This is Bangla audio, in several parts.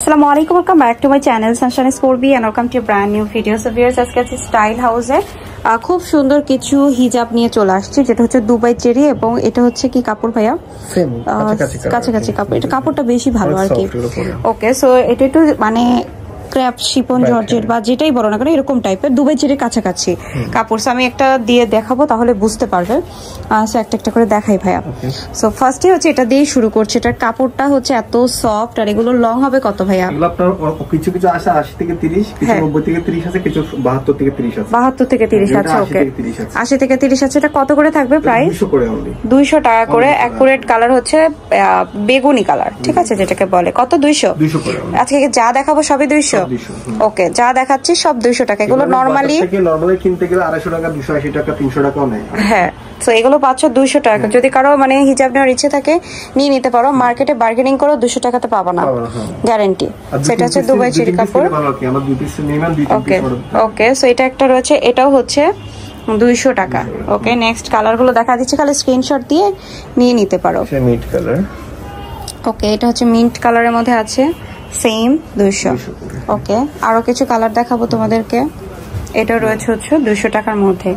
আসসালামু আলাইকুম, welcome back to my channel Sunshine Sportby and welcome to brand new video. So viewers, আজকে আছে স্টাইল হাউসে খুব সুন্দর কিছু হিজাব নিয়ে চলে আসছে, যেটা হচ্ছে দুবাই চেরি। এবং এটা হচ্ছে কি কাপড় ভাইয়া? কাছাকাছি কাপড়। এটা কাপড়টা বেশি ভালো আর কি। ওকে, সো এটা একটু মানে ক্র্যাপ শিপন জর্জেট বা যেটাই বলো না কেন এরকম টাইপের দুবাই চেরির কাছাকাছি কাপড়। আমি একটা দিয়ে দেখাবো, তাহলে বুঝতে পারবে। সো একটা একটা করে দেখাই ভাইয়া। সো ফার্স্টে হচ্ছে এটা দিয়ে শুরু করছে। এটার কাপড়টা হচ্ছে এত সফট। আর এগুলো লং হবে কত ভাইয়া? আপনার কিছু কিছু আছে 80 থেকে 30, কিছু 90 থেকে 30 আছে, কিছু 72 থেকে 30 আছে। 72 থেকে 30 আছে। ওকে, 80 থেকে 30 আছে। এটা কত করে থাকবে প্রাইস? 200 করে অনলি। 200 টাকা করে। অ্যাকুরেট কালার হচ্ছে বেগুনি কালার, ঠিক আছে, যেটাকে বলে কত? 200 করে। আজকে যা দেখাবো সবই 200। ওকে, যা দেখাচ্ছি সব 200 টাকা। এগুলো নরমালি কিনতে গেলে 250 টাকা, 280 টাকা, 300 টাকাও নেয়। হ্যাঁ, তো এগুলো পাচ্ছ 200 টাকা। যদি কারো মানে হিজাব নেওয়ার ইচ্ছে থাকে নিয়ে নিতে পারো। মার্কেটে বার্গেনিং করো 200 টাকাতে পাবা না, গ্যারান্টি। সেটা হচ্ছে দুবাই চেরি কাপড়। ওকে ওকে, সো এটা একটা রয়েছে, এটাও হচ্ছে 200 টাকা। ওকে, নেক্সট কালার গুলো দেখা দিচ্ছে, খালি স্ক্রিনশট দিয়ে নিয়ে নিতে পারো। Mint colour. ওকে, এটা হচ্ছে মিন্ট কালারের মধ্যে আছে, সেম 200। ওকে, আরো কিছু কালার দেখাবো তোমাদেরকে। এটা রয়েছে হচ্ছে 200 টাকার মধ্যে,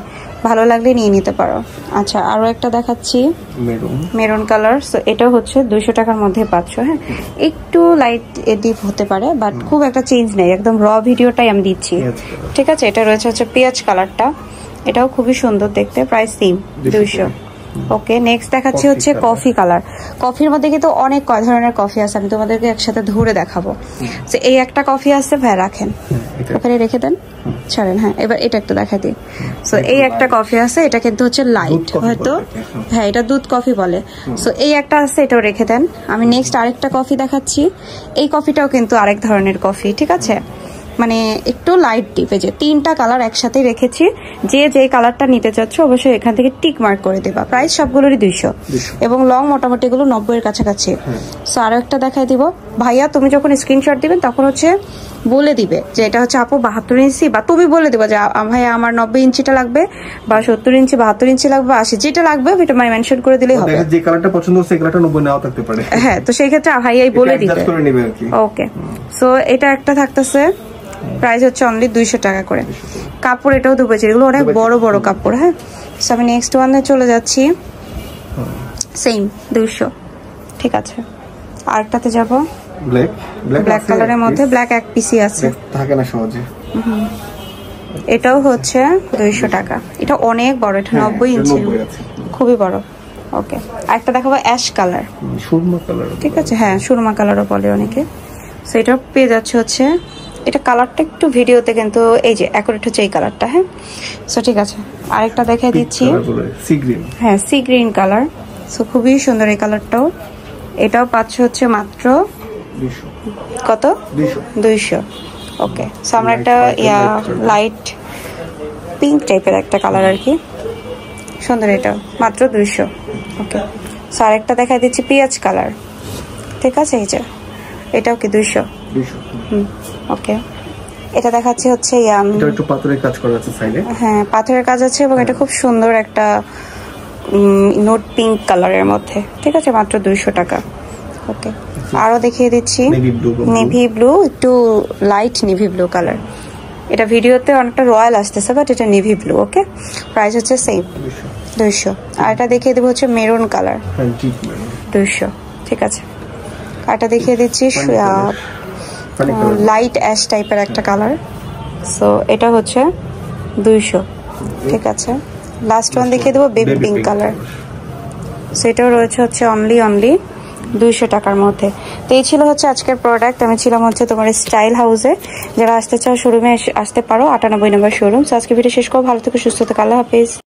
ভালো লাগলে নিয়ে নিতে পারো। আচ্ছা, আরো একটা দেখাচ্ছি, মেরুন কালার। সো এটা হচ্ছে 200 টাকার মধ্যে পাচ্ছ। হ্যাঁ, একটু লাইট ডিপ হতে পারে, বাট খুব একটা চেঞ্জ নেই, একদম র ভিডিওটাই আমি দিচ্ছি, ঠিক আছে। এটা রয়েছে হচ্ছে পেঁয়াজ কালারটা, এটাও খুবই সুন্দর দেখতে, প্রাইস সেম 200। ওকে, নেক্সট দেখাচ্ছি হচ্ছে কফি কালার। কফির মধ্যে কিন্তু অনেক কয় ধরনের কফি আছে, আমি তোমাদেরকে একসাথে ধরে দেখাবো। তো এই একটা কফি আছে ভাই, রাখেন ওখানে, রেখে দেন, ছাড়েন। হ্যাঁ, এবার এটা একটু দেখা দিই। সো এই একটা কফি আছে, এটা কিন্তু হচ্ছে লাইট, হয়তো হ্যাঁ এটা দুধ কফি বলে। সো এই একটা আছে, এটাও রেখে দেন। আমি নেক্সট আরেকটা কফি দেখাচ্ছি। এই কফিটাও কিন্তু আরেক ধরনের কফি, ঠিক আছে, মানে একটু লাইট ডিপে। যে তিনটা কালার একসাথে রেখেছি, যে কালারটা নিতে চাচ্ছ অবশ্যই এখান থেকে টিক মার্ক করে দেবা। প্রাইস সবগুলোরই 200 এবং লং মোটামুটি এগুলো 90 এর কাছাকাছি। সো আরো একটা দেখাই দিব ভাইয়া। তুমি যখন স্ক্রিনশট দিবেন তখন হচ্ছে বলে দিবে যে এটা হচ্ছে আপু 72 ইঞ্চি, বা তুমি বলে দিবা যে ভাইয়া আমার 90 ইঞ্চিটা লাগবে, বা 70 ইঞ্চি, 72 ইঞ্চি লাগবে, 80, যেটা লাগবে ওটা মেনশন করে দিলেই হবে। যে কালারটা পছন্দ হচ্ছে, কালারটা 90 নাও থাকতে পারে। হ্যাঁ, তো সেই ক্ষেত্রে ভাইয়াই বলে দিবে। ওকে, সো এটা একটা থাকতেছে, প্রাইস হচ্ছে অনলি 200 টাকা করে। কাপড় এটাও দুবাই চেরি, এগুলো অনেক বড় বড় কাপড়। হ্যাঁ, সো আমি নেক্সট ওয়ানে চলে যাচ্ছি, সেম 200, ঠিক আছে। আরেকটাতে যাব, ব্ল্যাক কালারের মধ্যে, ব্ল্যাক এক পিসি আছে, থাকে না সহজে। এটাও হচ্ছে 200 টাকা। এটা অনেক বড়, এটা 90 ইঞ্চি, খুবই বড়। ওকে, আরেকটা দেখাবো অ্যাশ কালার, সুরমা কালার, ঠিক আছে। হ্যাঁ, সুরমা কালারও বলে অনেকে। সো এটা পেয়ে যাচ্ছে হচ্ছে, এটা কালারটা একটু ভিডিওতে কিন্তু এই যে অ্যাকুরেট হচ্ছে এই কালারটা। হ্যাঁ, সো ঠিক আছে, আরেকটা দেখাই দিচ্ছি। হ্যাঁ, সি গ্রিন কালার। সো খুবই সুন্দর এই কালারটাও। এটাও পাচ্ছ হচ্ছে মাত্র কত? 200। ওকে, সো আমরা একটা লাইট পিঙ্ক টাইপের একটা কালার আর কি, সুন্দর, এটাও মাত্র 200। ওকে, সো আরেকটা দেখাই দিচ্ছি পেঁয়াজ কালার, ঠিক আছে। এই যে এটাও কি 200? ওকে, এটা দেখাচ্ছি হচ্ছে এটা একটু পাথরের কাজ করা আছে সাইডে। হ্যাঁ, পাথরের কাজ আছে, এবং এটা খুব সুন্দর একটা নোট পিঙ্ক কালারের মধ্যে, ঠিক আছে, মাত্র 200 টাকা। ওকে, আরো দেখিয়ে দিচ্ছি নেভি ব্লু, একটু লাইট নেভি ব্লু কালার। এটা ভিডিওতে অনেকটা রয়্যাল আসতেছে, বাট এটা নেভি ব্লু। ওকে, প্রাইস হচ্ছে সেম 200। আর এটা দেখিয়ে দেবো হচ্ছে মেরুন কালার, 200, ঠিক আছে। এটা দেখিয়ে দিচ্ছি লাইট অ্যাশ টাইপের একটা কালার। সো এটা হচ্ছে 200, ঠিক আছে। লাস্ট ওয়ান দেখিয়ে দেবো বেবি পিঙ্ক কালার। সেটাও রয়েছে হচ্ছে অনলি 200 টাকার মধ্যে। তো এই ছিল হচ্ছে আজকের প্রোডাক্ট। আমি ছিলাম হচ্ছে তোমার স্টাইল হাউসে। যারা আসতে চাও শোরুমে আসতে পারো, 98 নম্বর শোরুম। সো আজকে ভিডিও শেষ করো, ভালো থেকো, সুস্থ থেকো, আল্লাহ হাফিজ।